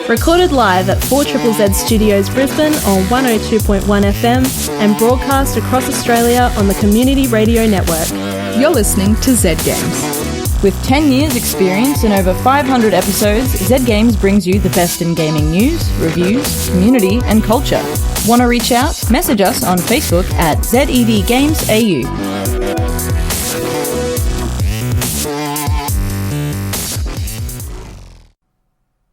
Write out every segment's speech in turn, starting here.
Recorded live at 4ZZZ Studios Brisbane on 102.1 FM and broadcast across Australia on the Community Radio Network. You're listening to Z Games. With 10 years experience and over 500 episodes, Z Games brings you the best in gaming news, reviews, community and culture. Want to reach out? Message us on Facebook at ZEVGamesAU.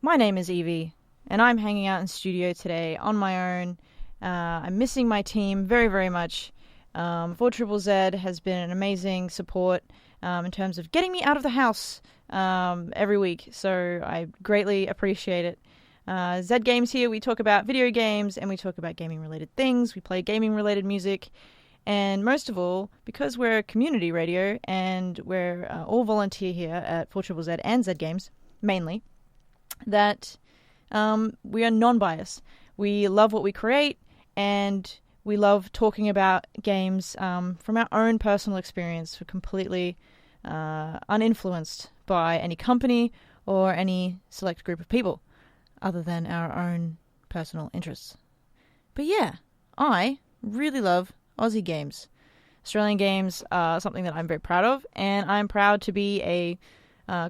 My name is Evie, and I'm hanging out in studio today on my own. I'm missing my team very, very much. 4ZZZ has been an amazing support in terms of getting me out of the house every week, so I greatly appreciate it. Z Games here, we talk about video games and we talk about gaming-related things. We play gaming-related music, and most of all, because we're a community radio and we're all volunteer here at 4ZZZ and Z Games, mainly, that we are non-biased. We love what we create, and we love talking about games from our own personal experience. We're completely uninfluenced by any company or any select group of people, other than our own personal interests. But yeah, I really love Aussie games. Australian games are something that I'm very proud of, and I'm proud to be a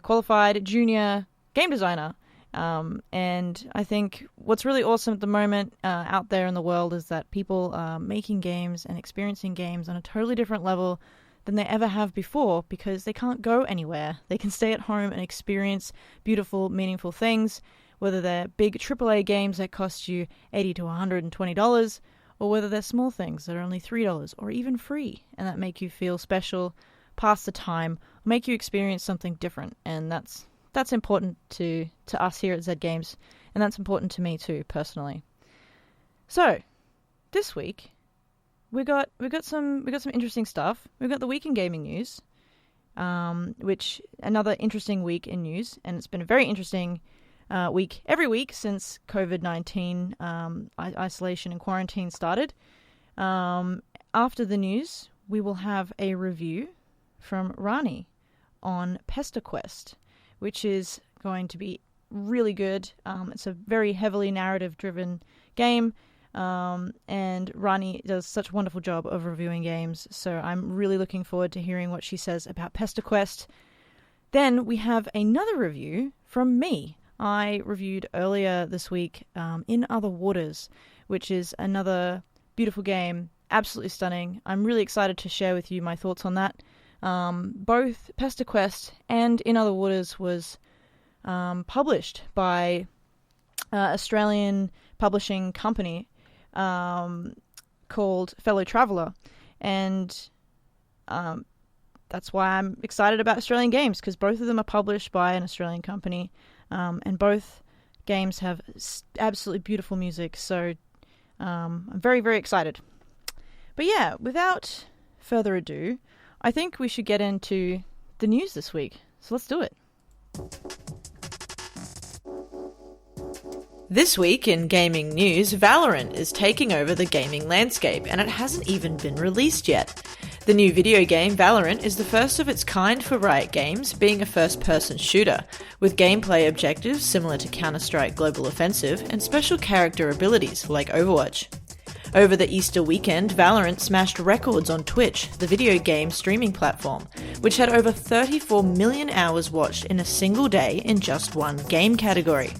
qualified junior game designer. And I think what's really awesome at the moment out there in the world is that people are making games and experiencing games on a totally different level than they ever have before, because they can't go anywhere. They can stay at home and experience beautiful, meaningful things, whether they're big AAA games that cost you $80 to $120, or whether they're small things that are only $3 or even free, and that make you feel special, pass the time, or make you experience something different. And that's important to us here at Z Games, and that's important to me too, personally. So, this week we got some interesting stuff. We've got the week in gaming news, which another interesting week in news, and it's been a very interesting week every week since COVID-19 isolation and quarantine started. After the news, we will have a review from Rani on Pesterquest, which is going to be really good. It's a very heavily narrative-driven game, and Rani does such a wonderful job of reviewing games, so I'm really looking forward to hearing what she says about Pesterquest. Then we have another review from me. I reviewed earlier this week In Other Waters, which is another beautiful game, absolutely stunning. I'm really excited to share with you my thoughts on that. Both Pesterquest and In Other Waters was published by Australian publishing company called Fellow Traveller, and that's why I'm excited about Australian games, because both of them are published by an Australian company, and both games have absolutely beautiful music, so I'm very, very excited. But yeah, without further ado, I think we should get into the news this week. So let's do it. This week in gaming news, Valorant is taking over the gaming landscape, and it hasn't even been released yet. The new video game, Valorant, is the first of its kind for Riot Games, being a first-person shooter, with gameplay objectives similar to Counter-Strike Global Offensive and special character abilities like Overwatch. Over the Easter weekend, Valorant smashed records on Twitch, the video game streaming platform, which had over 34 million hours watched in a single day in just one game category.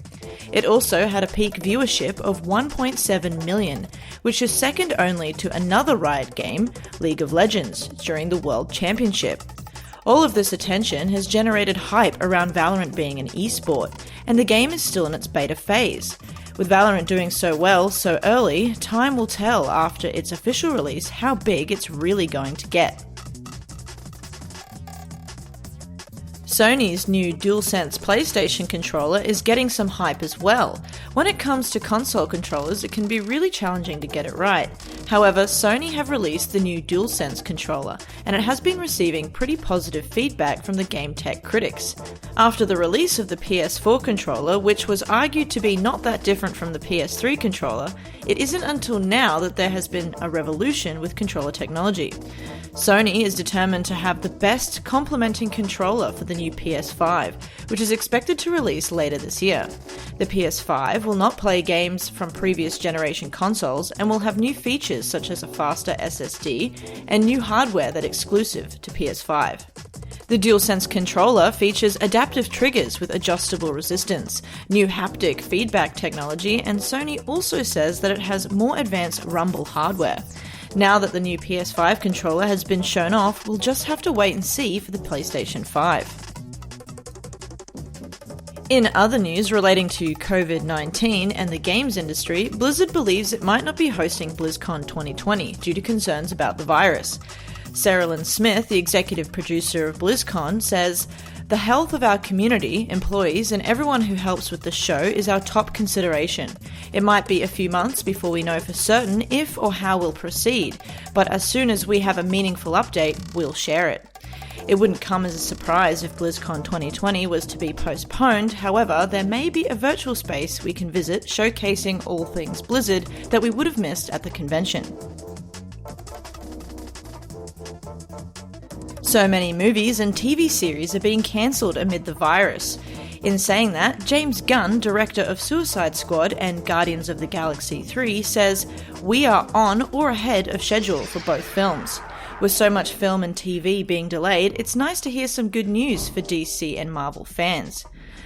It also had a peak viewership of 1.7 million, which is second only to another Riot game, League of Legends, during the World Championship. All of this attention has generated hype around Valorant being an esport, and the game is still in its beta phase. With Valorant doing so well so early, time will tell after its official release how big it's really going to get. Sony's new DualSense PlayStation controller is getting some hype as well. When it comes to console controllers, it can be really challenging to get it right. However, Sony have released the new DualSense controller, and it has been receiving pretty positive feedback from the game tech critics. After the release of the PS4 controller, which was argued to be not that different from the PS3 controller, it isn't until now that there has been a revolution with controller technology. Sony is determined to have the best complementing controller for the new PS5, which is expected to release later this year. The PS5 will not play games from previous generation consoles and will have new features such as a faster SSD and new hardware that's exclusive to PS5. The DualSense controller features adaptive triggers with adjustable resistance, new haptic feedback technology, and Sony also says that it has more advanced rumble hardware. Now that the new PS5 controller has been shown off, we'll just have to wait and see for the PlayStation 5. In other news relating to COVID-19 and the games industry, Blizzard believes it might not be hosting BlizzCon 2020 due to concerns about the virus. Sarah Lynn Smith, the executive producer of BlizzCon, says, "The health of our community, employees, and everyone who helps with the show is our top consideration. It might be a few months before we know for certain if or how we'll proceed, but as soon as we have a meaningful update, we'll share it." It wouldn't come as a surprise if BlizzCon 2020 was to be postponed. However, there may be a virtual space we can visit showcasing all things Blizzard that we would have missed at the convention. So many movies and TV series are being cancelled amid the virus. In saying that, James Gunn, director of Suicide Squad and Guardians of the Galaxy 3, says, "We are on or ahead of schedule for both films. With so much film and TV being delayed, it's nice to hear some good news for DC and Marvel fans."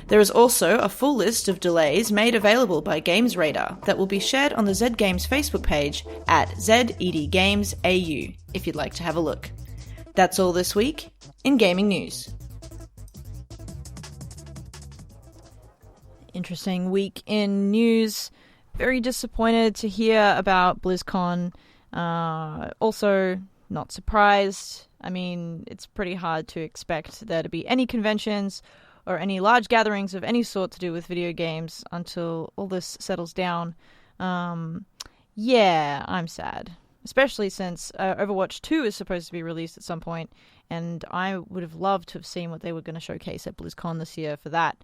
There is also a full list of delays made available by Games Radar that will be shared on the Zed Games Facebook page at ZedGamesAU if you'd like to have a look. That's all this week in gaming news. Interesting week in news. Very disappointed to hear about BlizzCon. Also, not surprised. I mean, it's pretty hard to expect there to be any conventions or any large gatherings of any sort to do with video games until all this settles down. Yeah, I'm sad. Especially since Overwatch 2 is supposed to be released at some point, and I would have loved to have seen what they were going to showcase at BlizzCon this year for that.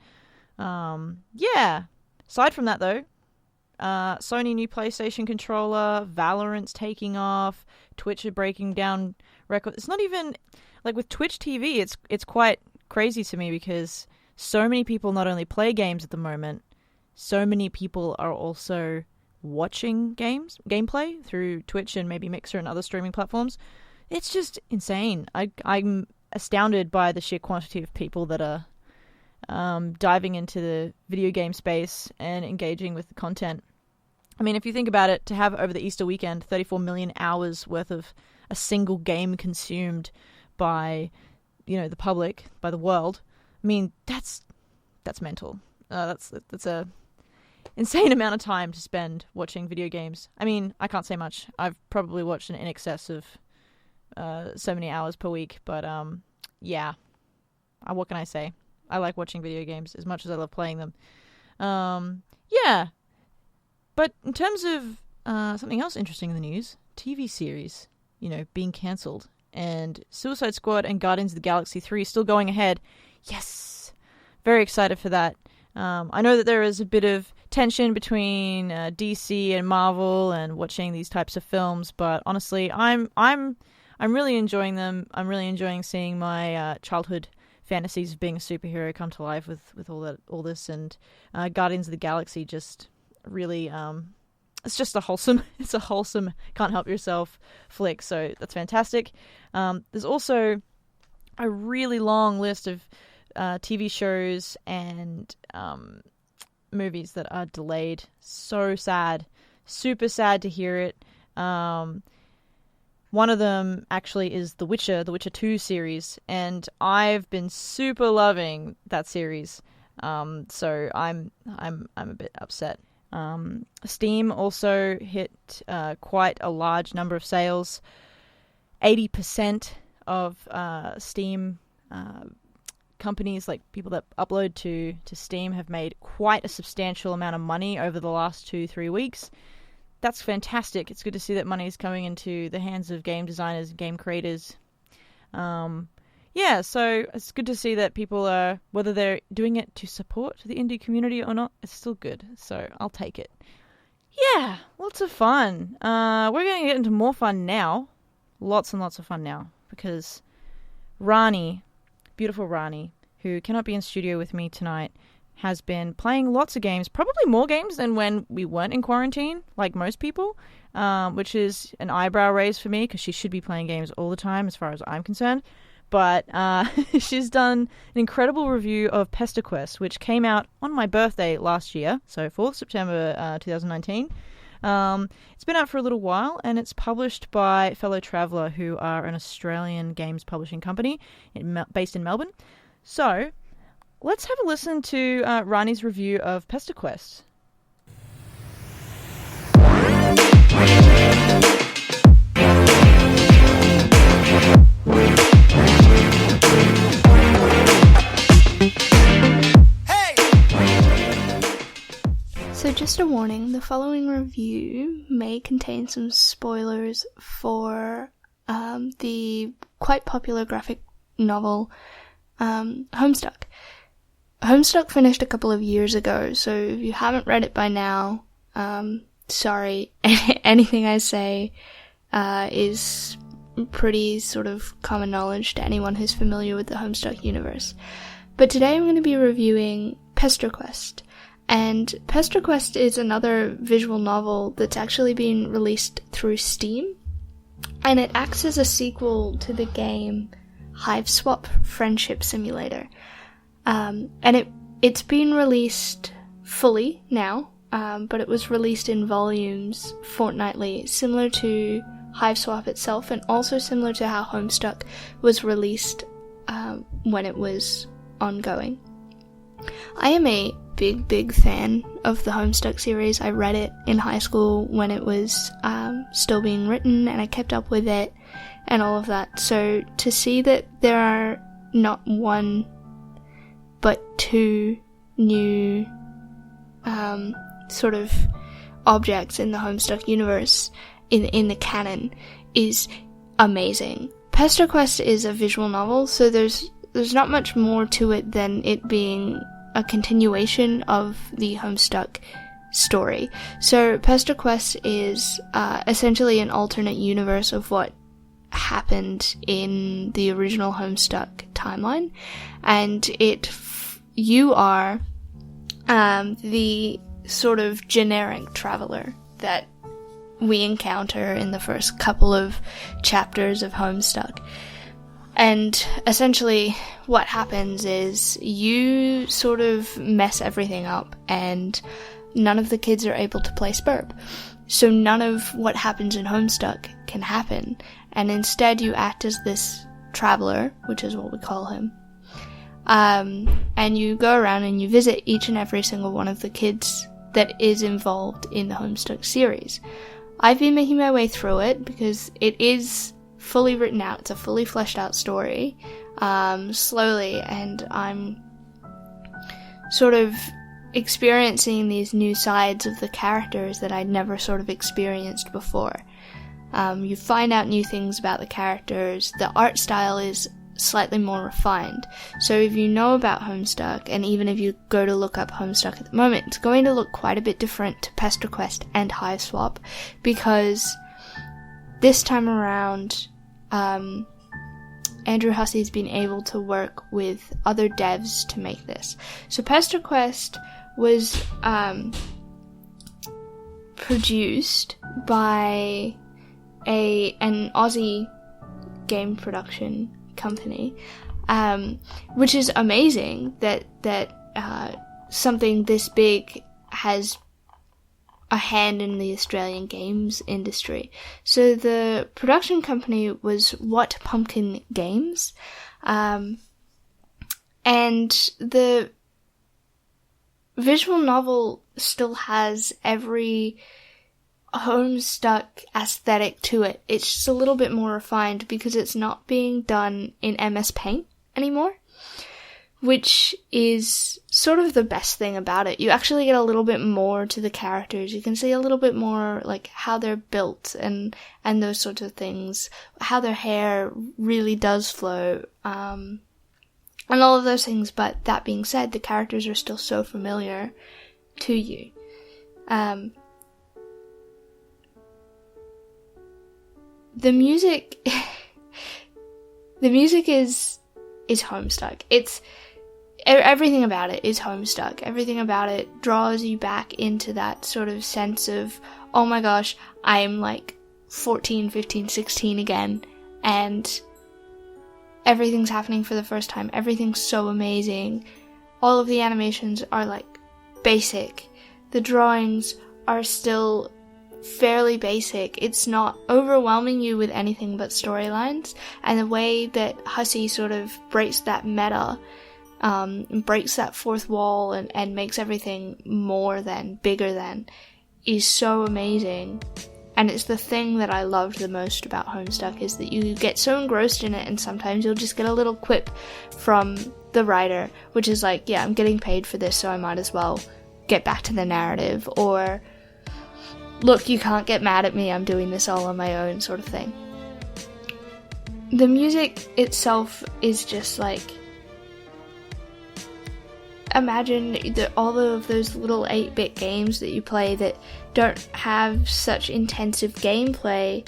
Yeah. Aside from that, though, Sony new PlayStation controller, Valorant's taking off, Twitch are breaking down records. It's not even like with Twitch TV. It's quite crazy to me because so many people not only play games at the moment, so many people are also watching gameplay through Twitch and maybe Mixer and other streaming platforms. It's just insane. I'm astounded by the sheer quantity of people that are diving into the video game space and engaging with the content. I mean, if you think about it, to have over the Easter weekend 34 million hours worth of a single game consumed by, the public, by the world, I mean, that's mental. That's a insane amount of time to spend watching video games. I mean, I can't say much. I've probably watched in excess of so many hours per week, but yeah. What can I say? I like watching video games as much as I love playing them. Yeah. But in terms of something else interesting in the news, TV series, being cancelled, and Suicide Squad and Guardians of the Galaxy 3 still going ahead. Yes! Very excited for that. I know that there is a bit of tension between DC and Marvel and watching these types of films, but honestly, I'm really enjoying them. I'm really enjoying seeing my childhood fantasies of being a superhero come to life with all this, and Guardians of the Galaxy just really it's just a wholesome can't help yourself flick, so that's fantastic. There's also a really long list of TV shows and movies that are delayed. So sad. Super sad to hear it. One of them actually is The Witcher 2 series, and I've been super loving that series. So I'm a bit upset. Steam also hit quite a large number of sales. 80% of Steam companies, like people that upload to Steam, have made quite a substantial amount of money over the last 2-3 weeks. That's fantastic. It's good to see that money is coming into the hands of game designers and game creators. Yeah, so it's good to see that people are, whether they're doing it to support the indie community or not, it's still good. So I'll take it. Yeah, lots of fun. We're going to get into more fun now. Lots and lots of fun now. because Rani, beautiful Rani, who cannot be in studio with me tonight, has been playing lots of games, probably more games than when we weren't in quarantine, like most people, which is an eyebrow raise for me because she should be playing games all the time as far as I'm concerned. But she's done an incredible review of Pesterquest, which came out on my birthday last year, so 4th September 2019. It's been out for a little while, and it's published by Fellow Traveller, who are an Australian games publishing company based in Melbourne. So let's have a listen to Rani's review of Pesterquest. So just a warning, the following review may contain some spoilers for the quite popular graphic novel Homestuck. Homestuck finished a couple of years ago, so if you haven't read it by now, sorry, anything I say is pretty sort of common knowledge to anyone who's familiar with the Homestuck universe. But today I'm going to be reviewing Pesterquest. And Pesterquest is another visual novel that's actually been released through Steam, and it acts as a sequel to the game Hiveswap Friendship Simulator. And it's been released fully now, but it was released in volumes fortnightly, similar to Hiveswap itself, and also similar to how Homestuck was released when it was ongoing. I am a big fan of the Homestuck series. I read it in high school when it was still being written, and I kept up with it and all of that. So to see that there are not one but two new sort of objects in the Homestuck universe in the canon is amazing. Pesterquest is a visual novel, so there's not much more to it than it being a continuation of the Homestuck story. So Pesterquest is essentially an alternate universe of what happened in the original Homestuck timeline, and you are the sort of generic traveler that we encounter in the first couple of chapters of Homestuck. And essentially what happens is you sort of mess everything up, and none of the kids are able to play Spurb. So none of what happens in Homestuck can happen, and instead you act as this traveler, which is what we call him. And you go around and you visit each and every single one of the kids that is involved in the Homestuck series. I've been making my way through it because it is fully written out. It's a fully fleshed out story, slowly, and I'm sort of experiencing these new sides of the characters that I'd never sort of experienced before. You find out new things about the characters. The art style is slightly more refined. So if you know about Homestuck, and even if you go to look up Homestuck at the moment, it's going to look quite a bit different to Pesterquest and Hiveswap, because this time around, Andrew Hussey's been able to work with other devs to make this. So Pesterquest was produced by an Aussie game production company, which is amazing that something this big has a hand in the Australian games industry. So the production company was What Pumpkin Games, and the visual novel still has every Homestuck aesthetic to it. It's just a little bit more refined because it's not being done in MS Paint anymore, which is sort of the best thing about it. You actually get a little bit more to the characters. You can see a little bit more like how they're built and those sorts of things, how their hair really does flow, and all of those things. But that being said, the characters are still so familiar to you. The music The music is Homestuck. It's everything about it is Homestuck. Everything about it draws you back into that sort of sense of, oh my gosh, I'm like 14, 15, 16 again, and everything's happening for the first time. Everything's so amazing. All of the animations are like basic. The drawings are still fairly basic. It's not overwhelming you with anything but storylines, and the way that Hussey sort of breaks that meta, breaks that fourth wall and makes everything more than, bigger than, is so amazing. And it's the thing that I loved the most about Homestuck, is that you get so engrossed in it, and sometimes you'll just get a little quip from the writer, which is like, yeah, I'm getting paid for this, so I might as well get back to the narrative, or look, you can't get mad at me, I'm doing this all on my own, sort of thing. The music itself is just like, imagine all of those little 8-bit games that you play that don't have such intensive gameplay,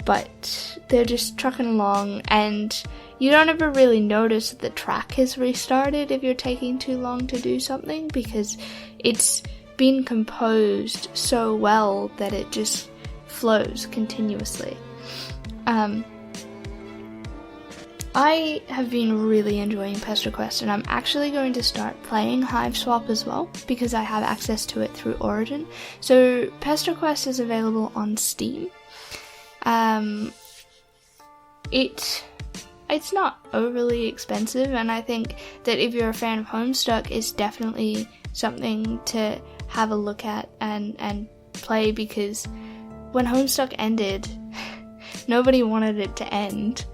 but they're just trucking along, and you don't ever really notice that the track has restarted if you're taking too long to do something, because it's been composed so well that it just flows continuously. I have been really enjoying Pesterquest, and I'm actually going to start playing Hiveswap as well, because I have access to it through Origin. So Pesterquest is available on Steam. It's not overly expensive, and I think that if you're a fan of Homestuck, it's definitely something to have a look at and play, because when Homestuck ended, nobody wanted it to end.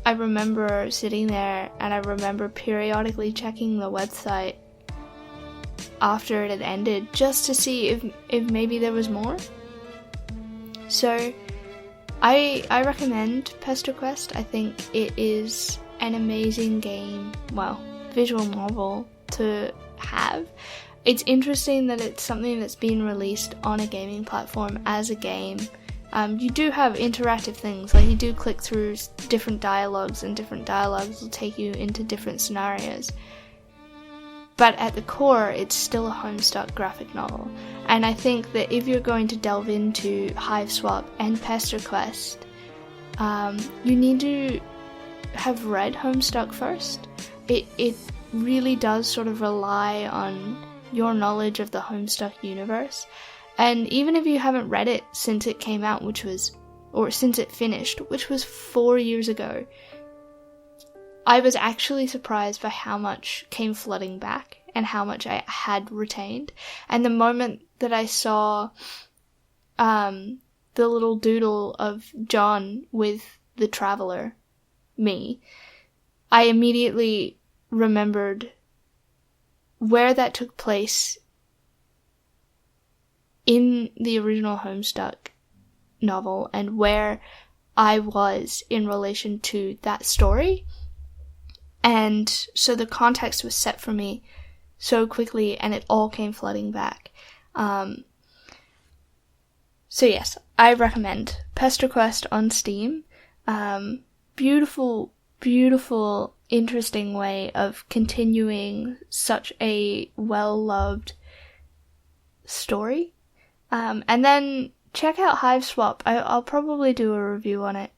I remember sitting there, and I remember periodically checking the website after it had ended just to see if maybe there was more. So I recommend Pesterquest. I think it is an amazing game, well, visual novel to have. It's interesting that it's something that's been released on a gaming platform as a game. You do have interactive things, like you do click through different dialogues, and different dialogues will take you into different scenarios. But at the core, it's still a Homestuck graphic novel. And I think that if you're going to delve into Hiveswap and Pesterquest, you need to have read Homestuck first. It really does sort of rely on your knowledge of the Homestuck universe. And even if you haven't read it since it came out, since it finished, which was 4 years ago, I was actually surprised by how much came flooding back and how much I had retained. And the moment that I saw the little doodle of John with the Traveler, me, I immediately remembered where that took place in the original Homestuck novel and where I was in relation to that story. And so the context was set for me so quickly, and it all came flooding back. So yes, I recommend Pesterquest on Steam. Beautiful, beautiful, interesting way of continuing such a well-loved story. And then check out Hiveswap. I'll probably do a review on it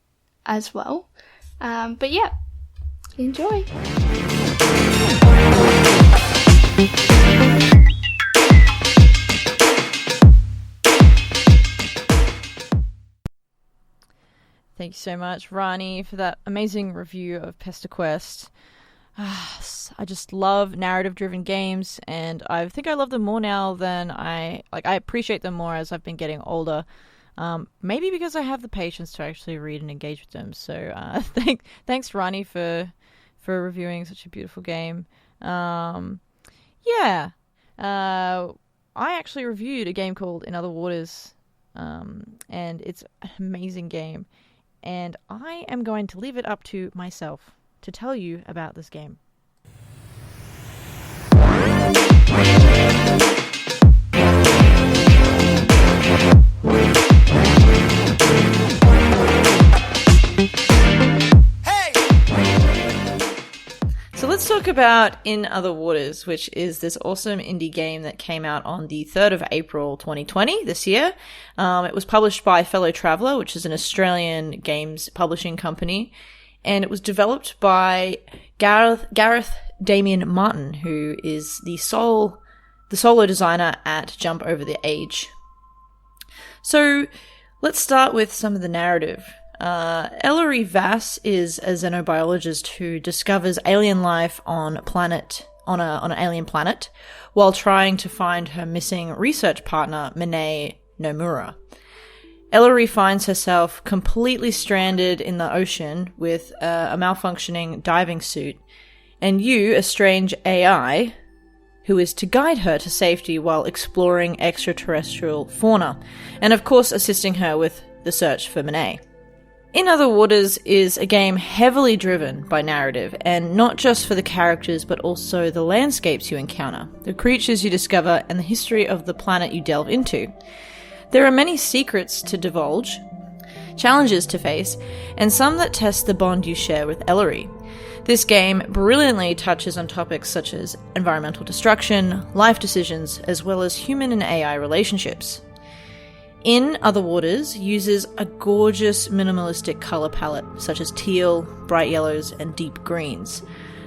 as well. But yeah, enjoy. Thank you so much, Rani, for that amazing review of Pesterquest. I just love narrative-driven games, and I think I love them more now than I appreciate them more as I've been getting older. Maybe because I have the patience to actually read and engage with them. So thanks, Rani, for reviewing such a beautiful game. I actually reviewed a game called In Other Waters, and it's an amazing game. And I am going to leave it up to myself to tell you about this game. about In Other Waters, which is this awesome indie game that came out on the 3rd of April 2020, this year. It was published by Fellow Traveller, which is an Australian games publishing company, and it was developed by Gareth Damien Martin, who is the solo designer at Jump Over the Age. So let's start with some of the narrative. Ellery Vass is a xenobiologist who discovers alien life on an alien planet while trying to find her missing research partner, Mine Nomura. Ellery finds herself completely stranded in the ocean with a malfunctioning diving suit, and you, a strange AI, who is to guide her to safety while exploring extraterrestrial fauna, and of course assisting her with the search for Mine. In Other Waters is a game heavily driven by narrative, and not just for the characters but also the landscapes you encounter, the creatures you discover, and the history of the planet you delve into. There are many secrets to divulge, challenges to face, and some that test the bond you share with Ellery. This game brilliantly touches on topics such as environmental destruction, life decisions, as well as human and AI relationships. In Other Waters uses a gorgeous minimalistic colour palette, such as teal, bright yellows, and deep greens.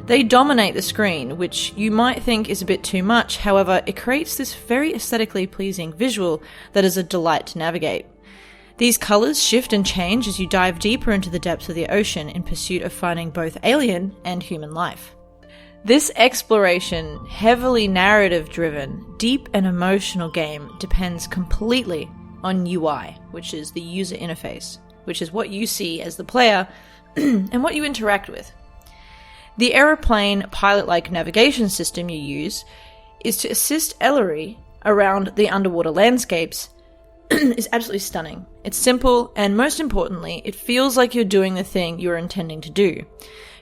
They dominate the screen, which you might think is a bit too much, however, it creates this very aesthetically pleasing visual that is a delight to navigate. These colours shift and change as you dive deeper into the depths of the ocean in pursuit of finding both alien and human life. This exploration, heavily narrative-driven, deep and emotional game depends completely on UI, which is the user interface, which is what you see as the player and what you interact with. The aeroplane pilot-like navigation system you use is to assist Ellery around the underwater landscapes is absolutely stunning. It's simple, and most importantly, it feels like you're doing the thing you're intending to do.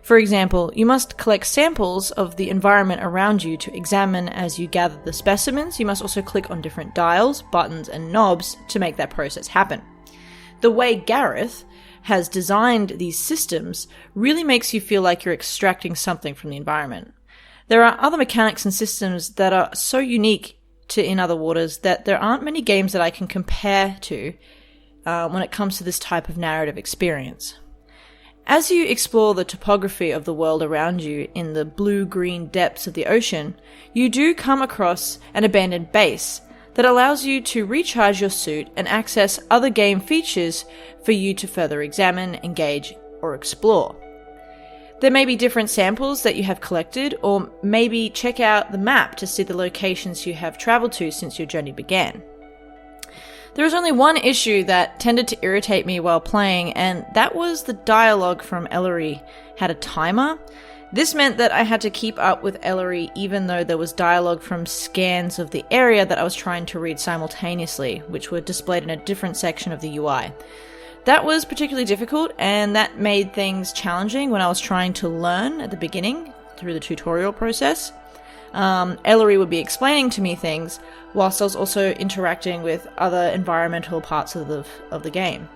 For example, you must collect samples of the environment around you to examine as you gather the specimens. You must also click on different dials, buttons, and knobs to make that process happen. The way Gareth has designed these systems really makes you feel like you're extracting something from the environment. There are other mechanics and systems that are so unique to In Other Waters that there aren't many games that I can compare to when it comes to this type of narrative experience. As you explore the topography of the world around you in the blue-green depths of the ocean, you do come across an abandoned base that allows you to recharge your suit and access other game features for you to further examine, engage, or explore. There may be different samples that you have collected, or maybe check out the map to see the locations you have traveled to since your journey began. There was only one issue that tended to irritate me while playing, and that was the dialogue from Ellery had a timer. This meant that I had to keep up with Ellery even though there was dialogue from scans of the area that I was trying to read simultaneously, which were displayed in a different section of the UI. That was particularly difficult, and that made things challenging when I was trying to learn at the beginning through the tutorial process. Ellery would be explaining to me things whilst I was also interacting with other environmental parts of the game.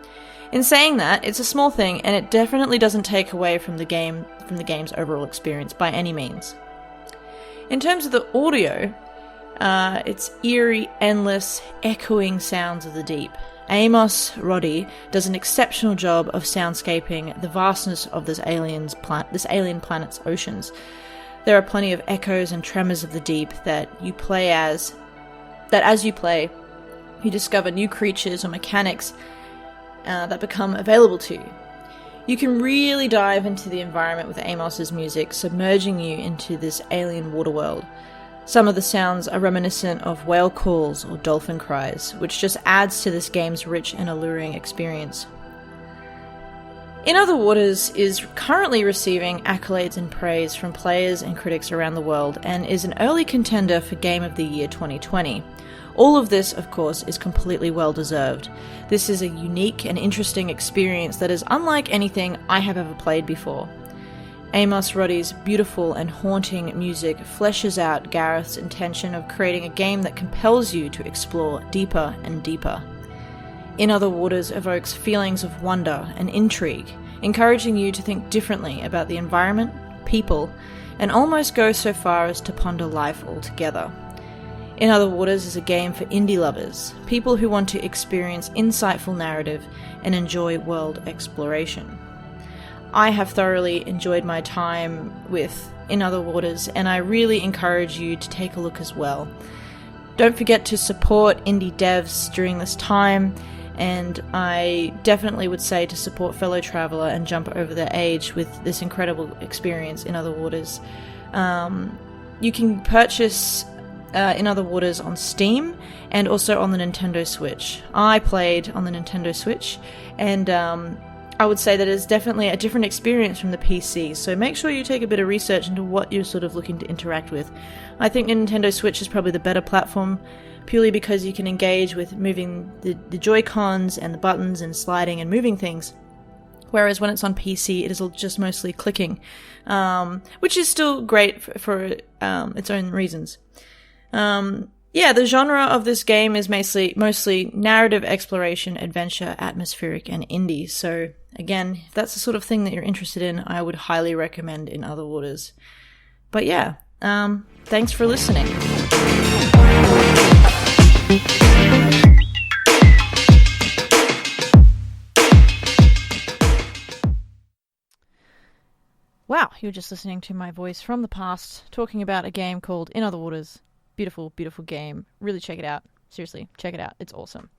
In saying that, it's a small thing, and it definitely doesn't take away from the game's overall experience by any means. In terms of the audio, it's eerie, endless, echoing sounds of the deep. Amos Roddy does an exceptional job of soundscaping the vastness of this alien planet's oceans. There are plenty of echoes and tremors of the deep that as you play, you discover new creatures or mechanics that become available to you. You can really dive into the environment with Amos's music, submerging you into this alien water world. Some of the sounds are reminiscent of whale calls or dolphin cries, which just adds to this game's rich and alluring experience. In Other Waters is currently receiving accolades and praise from players and critics around the world, and is an early contender for Game of the Year 2020. All of this, of course, is completely well-deserved. This is a unique and interesting experience that is unlike anything I have ever played before. Amos Roddy's beautiful and haunting music fleshes out Gareth's intention of creating a game that compels you to explore deeper and deeper. In Other Waters evokes feelings of wonder and intrigue, encouraging you to think differently about the environment, people, and almost go so far as to ponder life altogether. In Other Waters is a game for indie lovers, people who want to experience insightful narrative and enjoy world exploration. I have thoroughly enjoyed my time with In Other Waters, and I really encourage you to take a look as well. Don't forget to support indie devs during this time, and I definitely would say to support fellow traveller and jump over the age with this incredible experience in Other Waters. You can purchase In Other Waters on Steam and also on the Nintendo Switch. I played on the Nintendo Switch, and I would say that it's definitely a different experience from the PC, so make sure you take a bit of research into what you're sort of looking to interact with. I think the Nintendo Switch is probably the better platform, purely because you can engage with moving the Joy-Cons and the buttons and sliding and moving things, whereas when it's on PC it is just mostly clicking, which is still great for its own reasons. The genre of this game is mostly narrative exploration, adventure, atmospheric, and indie. So again, if that's the sort of thing that you're interested in, I would highly recommend In Other Waters. But yeah, thanks for listening. Wow, you were just listening to my voice from the past talking about a game called In Other Waters. Beautiful, beautiful game. Really check it out. Seriously, check it out. It's awesome.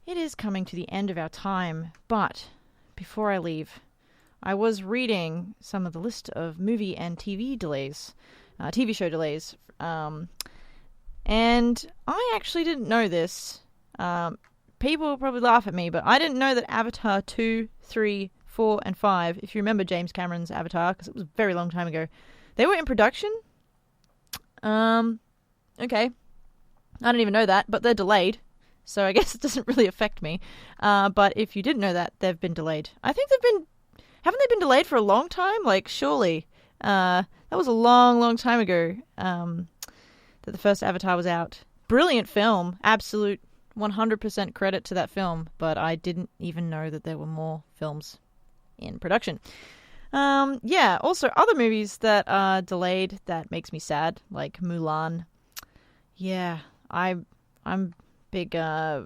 It is coming to the end of our time, but before I leave, I was reading some of the list of movie and TV delays, TV show delays, and I actually didn't know this. People will probably laugh at me, but I didn't know that Avatar 2, 3, 4, and 5, if you remember James Cameron's Avatar, because it was a very long time ago, they were in production. Okay. I didn't even know that, but they're delayed, so I guess it doesn't really affect me. But if you didn't know that, they've been delayed. I think haven't they been delayed for a long time? Like, surely. That was a long, long time ago, that the first Avatar was out. Brilliant film. Absolute 100% credit to that film, but I didn't even know that there were more films in production. Also other movies that are delayed that makes me sad, like Mulan. Yeah, I'm big. I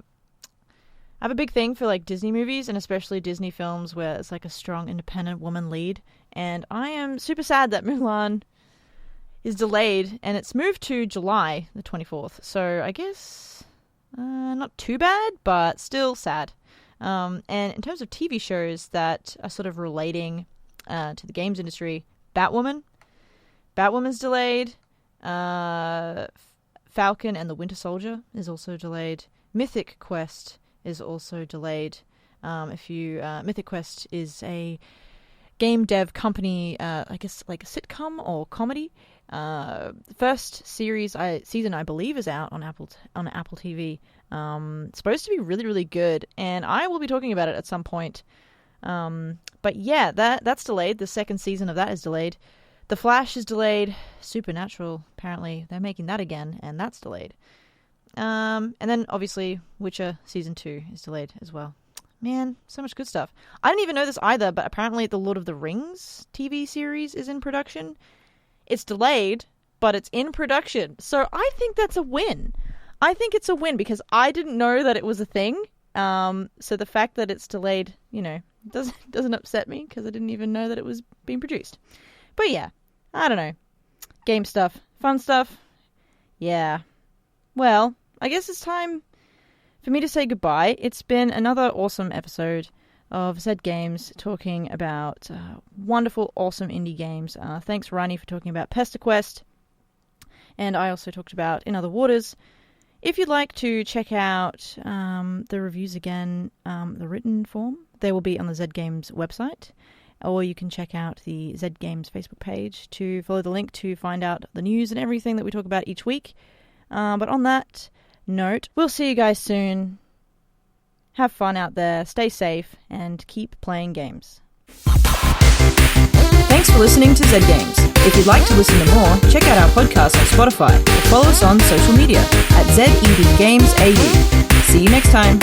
have a big thing for like Disney movies, and especially Disney films where it's like a strong, independent woman lead. And I am super sad that Mulan is delayed, and it's moved to July the 24th. So I guess not too bad, but still sad. And in terms of TV shows that are sort of relating to the games industry, Batwoman's delayed. Falcon and the Winter Soldier is also delayed. Mythic Quest is also delayed. Mythic Quest is a game dev company, I guess like a sitcom or comedy. The first season, I believe, is out on Apple TV. It's supposed to be really, really good, and I will be talking about it at some point. But yeah, that's delayed. The second season of that is delayed. The Flash is delayed. Supernatural, apparently, they're making that again, and that's delayed. And then, obviously, Witcher Season 2 is delayed as well. Man, so much good stuff. I didn't even know this either, but apparently the Lord of the Rings TV series is in production. It's delayed, but it's in production. So I think that's a win. I think it's a win because I didn't know that it was a thing. So the fact that it's delayed, doesn't upset me because I didn't even know that it was being produced. But yeah, I don't know. Game stuff. Fun stuff. Yeah. Well, I guess it's time for me to say goodbye. It's been another awesome episode of Zed Games talking about wonderful, awesome indie games. Thanks, Rani, for talking about Pesterquest. And I also talked about In Other Waters. If you'd like to check out the reviews again, the written form, they will be on the Zed Games website. Or you can check out the Zed Games Facebook page to follow the link to find out the news and everything that we talk about each week. But on that note, we'll see you guys soon. Have fun out there, stay safe, and keep playing games. Thanks for listening to Zed Games. If you'd like to listen to more, check out our podcast on Spotify or follow us on social media at ZedEVGamesAU. See you next time.